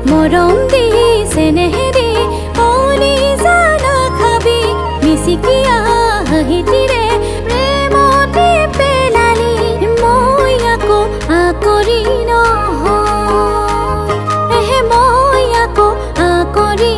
মৰম দি চেনেহেৰে অলি জানা খাবি মিচিকিয়া হাঁহিটিৰে প্ৰেমতে পেলালি মই আকৌ আকৰি নহয় মই আকৌ আকৰি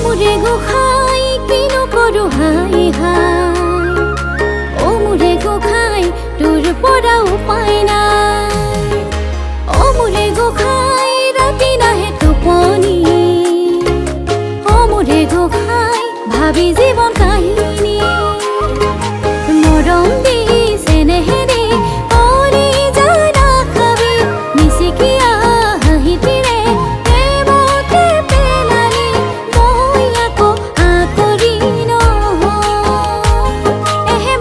মোৰে গোসাই কিনো কৰো হাই হাই অ মোৰে গোসাই তোৰ পৰা উপায় নাই অ মোৰে গোসাই ৰাতি নাহে টোপনি অ মোৰে গোসাই ভাবি জীৱন কাহিনী মৰম দি চেনেহেৰে অলি জানা খাবি মিচিকিয়া হাঁহিটিৰে প্ৰেমতে পেলালি মই আকৌ আকৰি নহয়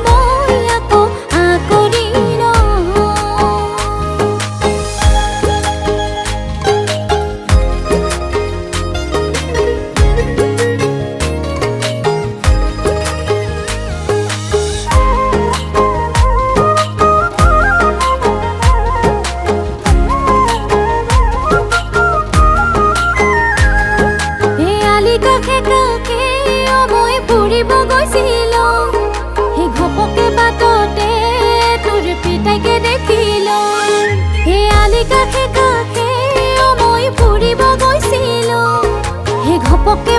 মই আকৌ আকৰি কাষে কাষে মই ফুৰিব গৈছিলো সেই ঘপকে বাটতে তোৰ পিতাইকে দেখিলো সেই আলি কাষে কাষে মই ফুৰিব গৈছিলো সেই ঘপকে